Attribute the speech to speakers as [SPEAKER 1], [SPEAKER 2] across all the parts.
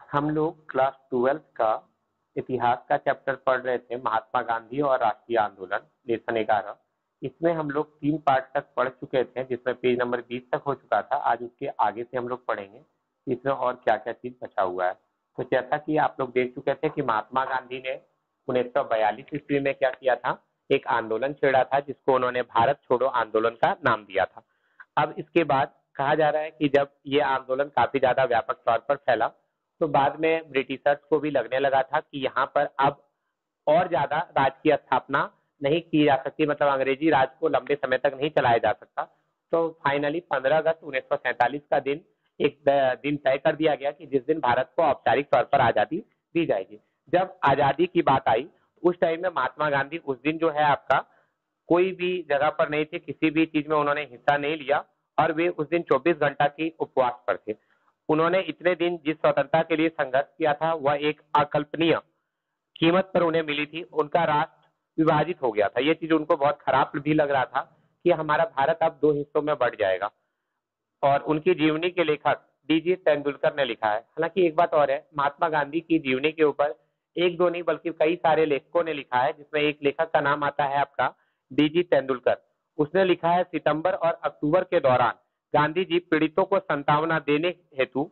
[SPEAKER 1] हम लोग class 12th का इतिहास का चैप्टर पढ़ रहे थे, महात्मा गांधी और राष्ट्रीय आंदोलन, लेसन 11। इसमें हम लोग 3 पार्ट तक पढ़ चुके थे, जिसमें पेज नंबर 20 तक हो चुका था। आज उसके आगे से हम लोग पढ़ेंगे कि इसमें और क्या क्या चीज बचा हुआ है। तो जैसा कि आप लोग देख चुके थे कि महात्मा गांधी ने 1942 ईस्वी में क्या किया था, एक आंदोलन छेड़ा था जिसको उन्होंने भारत छोड़ो आंदोलन का नाम दिया था। अब इसके बाद कहा जा रहा है कि जब ये आंदोलन काफी ज्यादा व्यापक तौर पर फैला, तो बाद में ब्रिटिशर्स को भी लगने लगा था कि यहाँ पर अब और ज्यादा राज की स्थापना नहीं की जा सकती, मतलब अंग्रेजी राज को लंबे समय तक नहीं चलाया जा सकता। तो फाइनली 15 अगस्त 1947 का दिन एक दिन तय कर दिया गया कि जिस दिन भारत को औपचारिक तौर पर आजादी दी जाएगी। जब आजादी की बात आई, उस टाइम में महात्मा गांधी उस दिन जो है आपका कोई भी जगह पर नहीं थे, किसी भी चीज में उन्होंने हिस्सा नहीं लिया और वे उस दिन 24 घंटा की उपवास पर थे। उन्होंने इतने दिन जिस स्वतंत्रता के लिए संघर्ष किया था वह एक अकल्पनीय कीमत पर उन्हें मिली थी। उनका राष्ट्र विभाजित हो गया था, ये चीज उनको बहुत खराब भी लग रहा था कि हमारा भारत अब 2 हिस्सों में बढ़ जाएगा। और उनकी जीवनी के लेखक डीजी तेंदुलकर ने लिखा है। हालांकि एक बात और है, महात्मा गांधी की जीवनी के ऊपर एक दो नहीं बल्कि कई सारे लेखकों ने लिखा है, जिसमें एक लेखक का नाम आता है आपका डीजी तेंदुलकर। उसने लिखा है, सितंबर और अक्टूबर के दौरान गांधी जी पीड़ितों को सांत्वना देने हेतु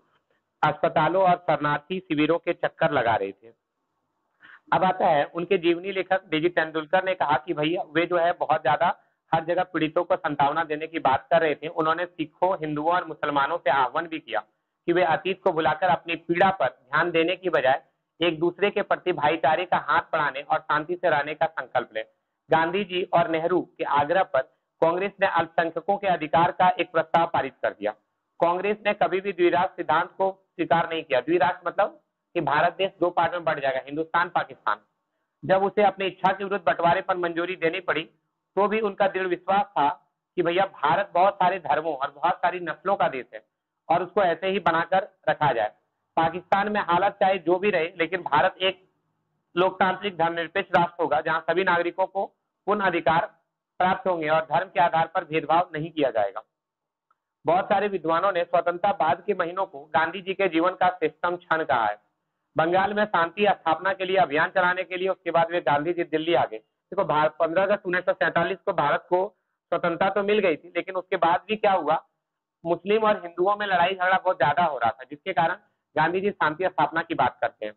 [SPEAKER 1] अस्पतालों और शरणार्थी शिविरों के चक्कर लगा रहे थे। अब आता है उनके जीवनी लेखक डीजी तेंदुलकर ने कहा कि भैया वे जो है बहुत ज्यादा हर जगह पीड़ितों को सांत्वना देने की बात कर रहे थे। उन्होंने सिखों, हिंदुओं और मुसलमानों से आह्वान भी किया कि वे अतीत को भुलाकर अपनी पीड़ा पर ध्यान देने की बजाय एक दूसरे के प्रति भाईचारे का हाथ बढ़ाने और शांति से रहने का संकल्प लें। गांधी जी और नेहरू के आग्रह पर कांग्रेस ने अल्पसंख्यकों के अधिकार का एक प्रस्ताव पारित कर दिया। कांग्रेस ने कभी भी द्विराष्ट्र सिद्धांत को स्वीकार नहीं किया। द्विराष्ट्र मतलब कि भारत देश 2 पार्ट में बढ़ जाएगा, हिंदुस्तान पाकिस्तान। जब उसे अपनी इच्छा के विरुद्ध बंटवारे पर मंजूरी देनी पड़ी, तो भी उनका दृढ़ विश्वास था कि भैया भारत बहुत सारे धर्मों और बहुत सारी नस्लों का देश है और उसको ऐसे ही बनाकर रखा जाए। पाकिस्तान में हालत चाहे जो भी रहे, लेकिन भारत एक लोकतांत्रिक धर्मनिरपेक्ष राष्ट्र होगा जहां सभी नागरिकों को पूर्ण अधिकार प्राप्त होंगे और धर्म के आधार पर भेदभाव नहीं किया जाएगा। बहुत सारे विद्वानों ने स्वतंत्रता बाद के महीनों को गांधी जी के जीवन का श्रेष्ठतम क्षण कहा है। बंगाल में शांति स्थापना के लिए अभियान चलाने के लिए उसके बाद वे गांधी जी दिल्ली आ गए। देखो, 15 अगस्त 1947 को भारत को स्वतंत्रता तो मिल गई थी, लेकिन उसके बाद भी क्या हुआ, मुस्लिम और हिंदुओं में लड़ाई झगड़ा बहुत ज्यादा हो रहा था, जिसके कारण गांधी जी शांति स्थापना की बात करते हैं।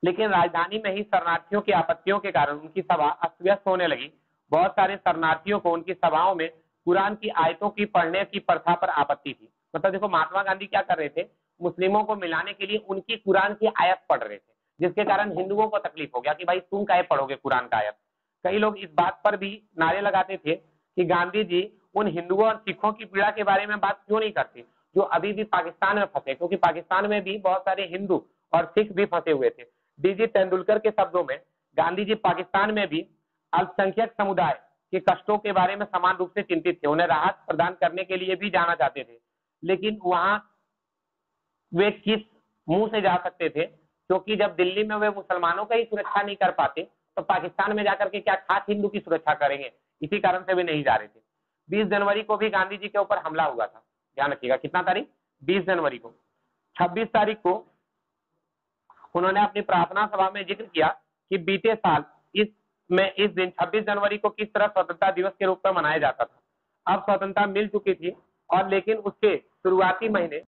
[SPEAKER 1] लेकिन राजधानी में ही शरणार्थियों की आपत्तियों के कारण उनकी सभा अस्त व्यस्त होने लगी। बहुत सारे शरणार्थियों को उनकी सभाओं में कुरान की आयतों की पढ़ने की प्रथा पर आपत्ति थी। मतलब देखो, महात्मा गांधी क्या कर रहे थे, मुस्लिमों को मिलाने के लिए उनकी कुरान की आयत पढ़ रहे थे, जिसके कारण हिंदुओं को तकलीफ हो गया कि भाई तुम काहे पढ़ोगे कुरान का आयत। कई लोग इस बात पर भी नारे लगाते थे कि गांधी जी उन हिंदुओं और सिखों की पीड़ा के बारे में बात क्यों नहीं करते जो अभी भी पाकिस्तान में फंसे, क्योंकि पाकिस्तान में भी बहुत सारे हिंदू और सिख भी फंसे हुए थे। डीजी तेंदुलकर के शब्दों में, गांधी जी पाकिस्तान में भी अल्पसंख्यक समुदाय के कष्टों के बारे में समान रूप से चिंतित थे, उन्हें राहत प्रदान करने के लिए भी जाना चाहते थे, लेकिन वहां वे किस मुंह से जा सकते थे, क्योंकि जब दिल्ली में वे मुसलमानों का ही सुरक्षा नहीं कर पाते तो पाकिस्तान में जाकर के क्या खास हिंदू की सुरक्षा करेंगे। इसी कारण से वे नहीं जा रहे थे। 20 जनवरी को भी गांधी जी के ऊपर हमला हुआ था, ध्यान रखिएगा, कितना तारीख, 20 जनवरी को। 26 तारीख को उन्होंने अपनी प्रार्थना सभा में जिक्र किया कि बीते साल इस दिन 26 जनवरी को किस तरह स्वतंत्रता दिवस के रूप में मनाया जाता था। अब स्वतंत्रता मिल चुकी थी और लेकिन उसके शुरुआती महीने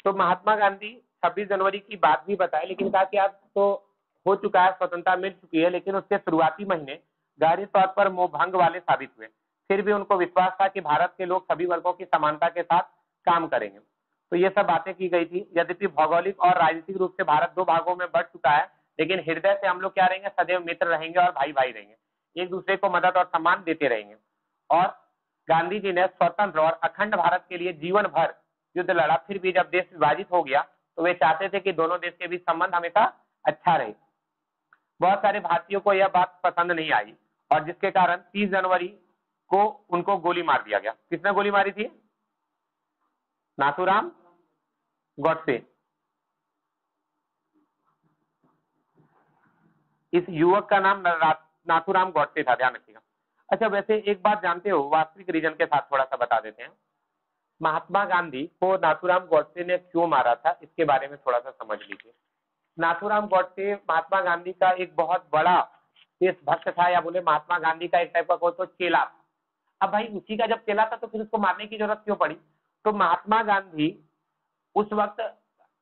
[SPEAKER 1] तो महात्मा गांधी 26 जनवरी की बात भी बताए, लेकिन कहा कि अब तो हो चुका है, स्वतंत्रता मिल चुकी है, लेकिन उसके शुरुआती महीने गहरे तौर पर मोहभंग वाले साबित हुए। फिर भी उनको विश्वास था कि भारत के लोग सभी वर्गों की समानता के साथ काम करेंगे। तो ये सब बातें की गई थी। यद्यपि भौगोलिक और राजनीतिक रूप से भारत 2 भागों में बढ़ चुका है, लेकिन हृदय से हम लोग क्या रहेंगे, सदैव मित्र रहेंगे और भाई भाई रहेंगे, एक दूसरे को मदद और सम्मान देते रहेंगे। और गांधी जी ने स्वतंत्र और अखंड भारत के लिए जीवन भर युद्ध लड़ा। फिर भी जब देश विभाजित हो गया तो वे चाहते थे कि दोनों देश के बीच संबंध हमेशा अच्छा रहे। बहुत सारे भारतीयों को यह बात पसंद नहीं आई और जिसके कारण 30 जनवरी को उनको गोली मार दिया गया। किसने गोली मारी थी? नाथूराम गॉडसे। इस युवक का नाम नाथूराम गॉडसे था, ध्यान रखिएगा। अच्छा, वैसे एक बात जानते हो, वास्तविक रीजन के साथ थोड़ा सा बता देते हैं। महात्मा गांधी को नाथूराम गॉडसे ने क्यों मारा था, इसके बारे में थोड़ा सा समझ लीजिए। नाथूराम गॉडसे महात्मा गांधी का एक बहुत बड़ा देशभक्त था, या बोले महात्मा गांधी का एक टाइप का कोई तो चेला था। अब भाई उसी का जब चेला था तो फिर उसको मारने की जरूरत क्यों पड़ी? तो महात्मा गांधी उस वक्त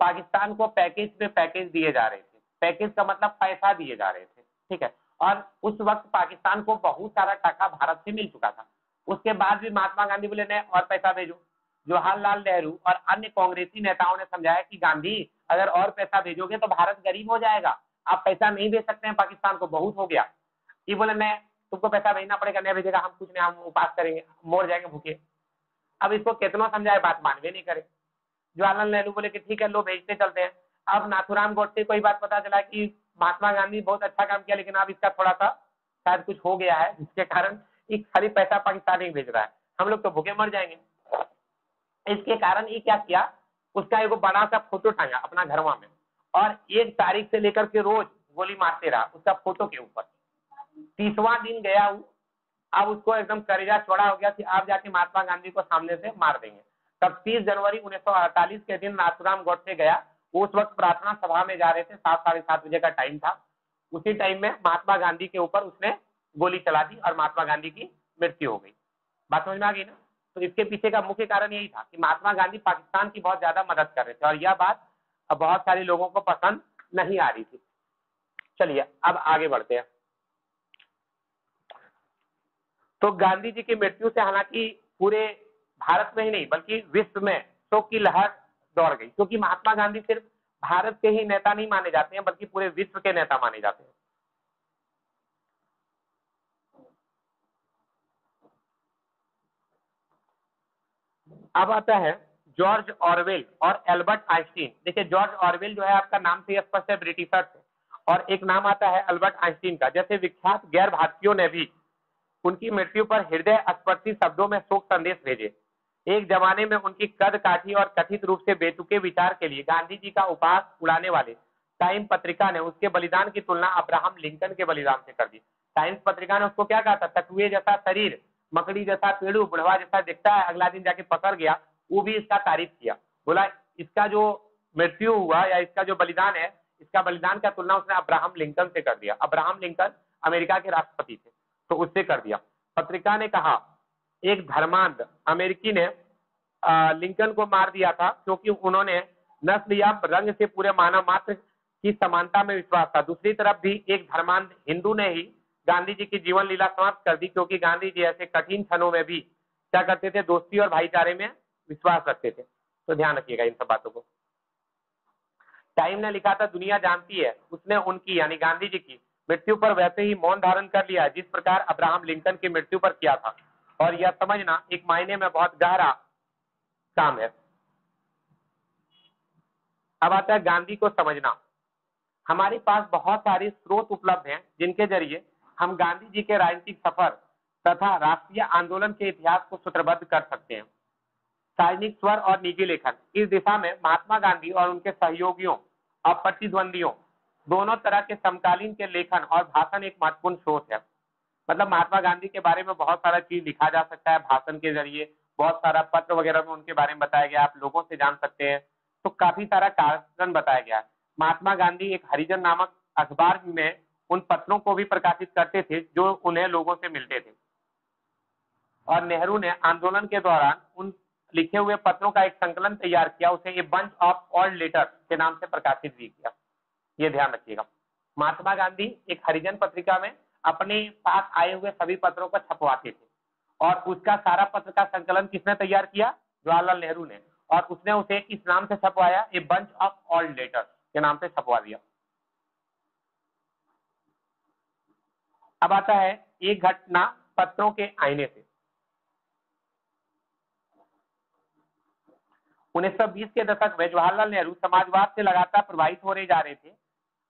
[SPEAKER 1] पाकिस्तान को पैकेज पे पैकेज दिए जा रहे थे। पैकेज का मतलब पैसा दिए जा रहे थे, ठीक है। और उस वक्त पाकिस्तान को बहुत सारा टका भारत से मिल चुका था। उसके बाद भी महात्मा गांधी बोले नहीं, और पैसा भेजो। जवाहरलाल नेहरू और अन्य कांग्रेसी नेताओं ने समझाया कि गांधी अगर और पैसा भेजोगे तो भारत गरीब हो जाएगा, आप पैसा नहीं भेज सकते हैं पाकिस्तान को, बहुत हो गया। ये बोले नहीं, तुमको पैसा भेजना पड़ेगा, नहीं भेजेगा हम कुछ नहीं, हम उपास करेंगे, मोड़ जाएंगे भूखे। अब इसको कितना समझाए, बात मानवे नहीं करे। जवाहरलाल नेहरू बोले कि ठीक है लो भेजते चलते हैं। अब नाथूराम गोडसे को बात पता चला कि महात्मा गांधी बहुत अच्छा काम किया, लेकिन अब इसका थोड़ा सा शायद कुछ हो गया है, जिसके कारण एक खाली पैसा पाकिस्तान नहीं भेज रहा है, हम लोग तो भूखे मर जाएंगे। इसके कारण ये क्या किया, उसका एक बड़ा सा फोटो टांगा अपना घरवा में, और 1 तारीख से लेकर के रोज गोली मारते रहा उसका फोटो के ऊपर। 30वां दिन गया, अब उसको एकदम करेजा चौड़ा हो गया कि आप जाके महात्मा गांधी को सामने से मार देंगे। तब 30 जनवरी 1948 के दिन नाथूराम गॉडसे गया। वो उस वक्त प्रार्थना सभा में जा रहे थे, 7 साढ़े 7 बजे का टाइम था। उसी टाइम में महात्मा गांधी के ऊपर उसने गोली चला दी और महात्मा गांधी की मृत्यु हो गई। बात समझ में आ गई ना? तो इसके पीछे का मुख्य कारण यही था कि महात्मा गांधी पाकिस्तान की बहुत ज्यादा मदद कर रहे थे, और यह बात अब बहुत सारे लोगों को पसंद नहीं आ रही थी। चलिए अब आगे बढ़ते हैं। तो गांधी जी की मृत्यु से हालांकि पूरे भारत में ही नहीं बल्कि विश्व में शोक की लहर दौड़ गई, क्योंकि महात्मा गांधी सिर्फ भारत के ही नेता नहीं माने जाते हैं बल्कि पूरे विश्व के नेता माने जाते हैं। अब आता है जॉर्ज ऑरवेल और एल्बर्ट आइंस्टीन। देखिए जॉर्ज ऑरवेल जो है आपका नाम से स्पष्ट है, ब्रिटिशर से, और एक नाम आता है एल्बर्ट आइंस्टीन का। जैसे विख्यात गैर भारतीयों ने भी उनकी मृत्यु पर हृदय स्पर्शी शब्दों में शोक संदेश भेजे। एक जमाने में उनकी कद काठी और कथित रूप से बेतुके विचार के लिए गांधी जी का उपहास उड़ाने वाले टाइम पत्रिका ने उसके बलिदान की तुलना अब्राहम लिंकन के बलिदान से कर दी। टाइम्स पत्रिका ने उसको क्या कहा था, तकुए जैसा शरीर, मकड़ी जैसा पेड़ू, बुढ़वा जैसा दिखता है, अगला दिन जाके पकड़ गया। वो भी इसका तारीफ किया, बोला इसका जो मृत्यु हुआ या इसका जो बलिदान है, इसका बलिदान का तुलना उसने अब्राहम लिंकन से कर दिया। अब्राहम लिंकन अमेरिका के राष्ट्रपति थे, तो उससे कर दिया। पत्रिका ने कहा एक धर्मांध अमेरिकी ने लिंकन को मार दिया था क्योंकि उन्होंने नस्ल या रंग से पूरे मानव मात्र की समानता में विश्वास था। दूसरी तरफ भी एक धर्मांध हिंदू ने ही गांधी जी की जीवन लीला समाप्त कर दी, क्योंकि गांधी जी ऐसे कठिन क्षणों में भी क्या करते थे, दोस्ती और भाईचारे में विश्वास रखते थे। तो ध्यान रखिएगा इन सब बातों को। टाइम ने लिखा था दुनिया जानती है उसने उनकी यानी गांधी जी की मृत्यु पर वैसे ही मौन धारण कर लिया जिस प्रकार अब्राहम लिंकन की मृत्यु पर किया था, और यह समझना एक मायने में बहुत गहरा काम है। अब आता है गांधी को समझना। हमारे पास बहुत सारे स्रोत उपलब्ध हैं जिनके जरिए हम गांधी जी के राजनीतिक सफर तथा राष्ट्रीय आंदोलन के इतिहास को सूत्रबद्ध कर सकते हैं। सार्वजनिक स्वर और निजी लेखन, इस दिशा में महात्मा गांधी और उनके सहयोगियों और प्रतिद्वंदियों दोनों तरह के समकालीन के लेखन और भाषण एक महत्वपूर्ण स्रोत है। मतलब महात्मा गांधी के बारे में बहुत सारा चीज लिखा जा सकता है भाषण के जरिए, बहुत सारा पत्र वगैरह में उनके बारे में बताया गया, आप लोगों से जान सकते हैं। तो काफी सारा कारण बताया गया। महात्मा गांधी एक हरिजन नामक अखबार में उन पत्रों को भी प्रकाशित करते थे जो उन्हें लोगों से मिलते थे, और नेहरू ने आंदोलन के दौरान उन लिखे हुए पत्रों का एक संकलन तैयार किया, उसे ए बंच ऑफ ऑल्ड लेटर्स के नाम से प्रकाशित भी किया। ये ध्यान रखिएगा। महात्मा गांधी एक हरिजन पत्रिका में अपने पास आए हुए सभी पत्रों को छपवाते थे, और उसका सारा पत्र का संकलन किसने तैयार किया, जवाहरलाल नेहरू ने, और उसने उसे इस नाम से छपवाया, a bunch of old letters के नाम से छपवा दिया। अब आता है एक घटना पत्रों के आईने से। 1920 के दशक में जवाहरलाल नेहरू समाजवाद से लगातार प्रभावित होने जा रहे थे।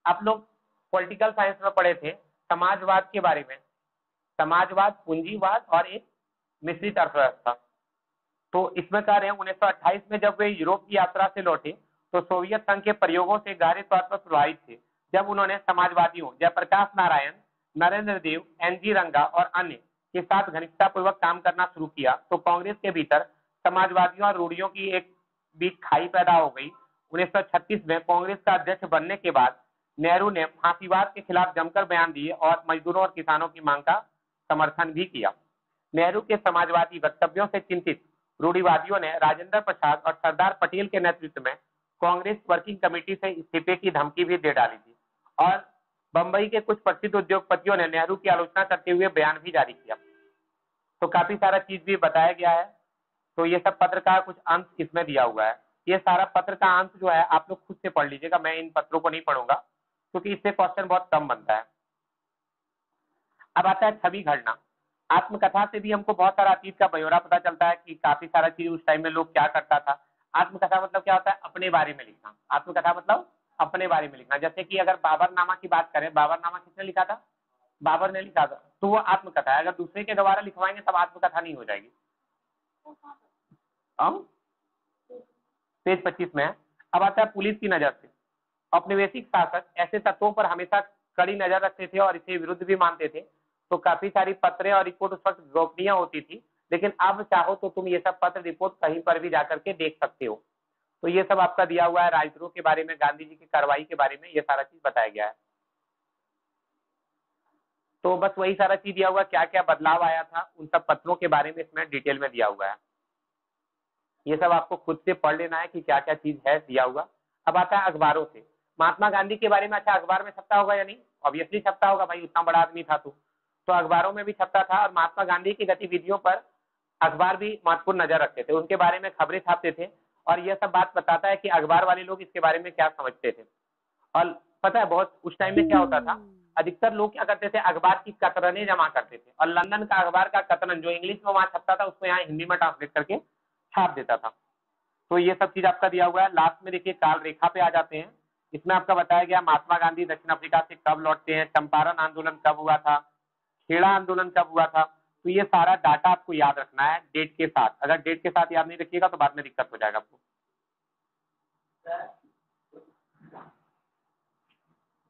[SPEAKER 1] आप लोग पॉलिटिकल साइंस में पढ़े थे समाजवाद के बारे में, समाजवाद, पूंजीवाद और एक मिश्रित अर्थव्यवस्था। तो इसमें कह रहे हैं 1928 में जब वे यूरोप की यात्रा से लौटे तो सोवियत संघ के प्रयोगों से गहरे तौर पर प्रभावित थे। जब उन्होंने समाजवादियों जयप्रकाश नारायण, नरेंद्र देव, एनजी रंगा और अन्य के साथ घनिष्ठतापूर्वक काम करना शुरू किया तो कांग्रेस के भीतर समाजवादियों और रूढ़ियों की एक बीच खाई पैदा हो गई। 1936 में कांग्रेस का अध्यक्ष बनने के बाद नेहरू ने फांसीवाद के खिलाफ जमकर बयान दिए और मजदूरों और किसानों की मांग का समर्थन भी किया। नेहरू के समाजवादी वक्तव्यों से चिंतित रूढ़िवादियों ने राजेंद्र प्रसाद और सरदार पटेल के नेतृत्व में कांग्रेस वर्किंग कमेटी से इस्तीफे की धमकी भी दे डाली थी और बंबई के कुछ प्रसिद्ध उद्योगपतियों ने नेहरू की आलोचना करते हुए बयान भी जारी किया। तो काफी सारा चीज भी बताया गया है। तो ये सब पत्र का कुछ अंश इसमें दिया हुआ है। ये सारा पत्र का अंश जो है आप लोग खुद से पढ़ लीजिएगा, मैं इन पत्रों को नहीं पढ़ूंगा क्योंकि इससे क्वेश्चन बहुत कम बनता है। अब आता है छवि घटना। आत्मकथा से भी हमको बहुत सारा अतीत का ब्यौरा पता चलता है कि काफी सारा चीज उस टाइम में लोग क्या करता था। आत्मकथा मतलब क्या होता है? अपने बारे में लिखना। आत्मकथा मतलब अपने बारे में लिखना। जैसे कि अगर बाबरनामा की बात करें, बाबरनामा किसने लिखा था? बाबर ने लिखा था, तो वो आत्मकथा है। अगर दूसरे के द्वारा लिखवाएंगे तब आत्मकथा नहीं हो जाएगी। पेज 25 में है। अब आता है पुलिस की नजर से। औपनिवेशिक शासक ऐसे तत्वों पर हमेशा कड़ी नजर रखते थे और इसे विरुद्ध भी मानते थे। तो काफी सारी पत्रें और रिपोर्ट उस वक्त गोपनीय होती थी, लेकिन अब चाहो तो तुम ये सब पत्र रिपोर्ट कहीं पर भी जाकर के देख सकते हो। तो ये सब आपका दिया हुआ है। राजद्रोह के बारे में, गांधी जी की कार्रवाई के बारे में ये सारा चीज बताया गया है। तो बस वही सारा चीज दिया हुआ, क्या क्या बदलाव आया था उन सब पत्रों के बारे में इसमें डिटेल में दिया हुआ है। ये सब आपको खुद से पढ़ लेना है कि क्या क्या चीज है दिया हुआ। अब आता है अखबारों से। महात्मा गांधी के बारे में अच्छा अखबार में छपता होगा या नहीं? ऑब्वियसली छपता होगा भाई, उतना बड़ा आदमी था तो अखबारों में भी छपता था और महात्मा गांधी की गतिविधियों पर अखबार भी महत्वपूर्ण नजर रखते थे, उनके बारे में खबरें छापते थे। और यह सब बात बताता है कि अखबार वाले लोग इसके बारे में क्या समझते थे। और पता है बहुत उस टाइम में क्या होता था, अधिकतर लोग क्या करते थे, अखबार की कतरनें जमा करते थे और लंदन का अखबार का कतरन जो इंग्लिश में वहां छपता था उसको यहाँ हिंदी में ट्रांसलेट करके छाप देता था। तो ये सब चीज आपका दिया हुआ है। लास्ट में देखिए काल रेखा पे आ जाते हैं। इसमें आपका बताया गया महात्मा गांधी दक्षिण अफ्रीका से कब लौटते हैं, चंपारण आंदोलन कब हुआ था, खेड़ा आंदोलन कब हुआ था। तो ये सारा डाटा आपको याद रखना है डेट के साथ। अगर डेट के साथ याद नहीं रखिएगा तो बाद में दिक्कत हो जाएगा आपको।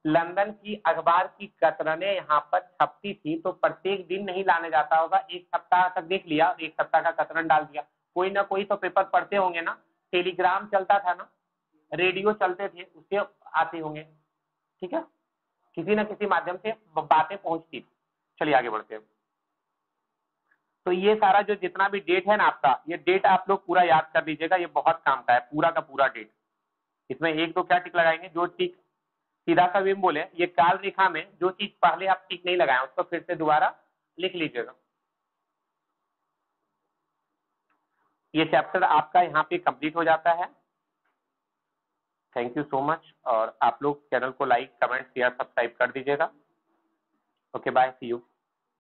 [SPEAKER 1] लंदन की अखबार की कतरनें यहाँ पर छपती थी, तो प्रत्येक दिन नहीं लाने जाता होगा, एक सप्ताह तक देख लिया, एक सप्ताह का कतरन डाल दिया। कोई ना कोई तो पेपर पढ़ते होंगे ना, टेलीग्राम चलता था ना, रेडियो चलते थे, उससे आते होंगे। ठीक है, किसी न किसी माध्यम से बातें पहुंचती थी। चलिए आगे बढ़ते हैं। तो ये सारा जो जितना भी डेट है ना आपका, ये डेट आप लोग पूरा याद कर लीजिएगा, ये बहुत काम का है, पूरा का पूरा डेट। इसमें एक दो क्या टिक लगाएंगे, जो टिक सीधा सा भी बोले, ये काल रेखा में जो चीज पहले आप टिक नहीं लगाए उसको फिर से दोबारा लिख लीजिएगा। ये चैप्टर आपका यहाँ पे कंप्लीट हो जाता है। Thank you so much. और आप लोग चैनल को लाइक, कमेंट, शेयर, सब्सक्राइब कर दीजिएगा। Okay bye, see you.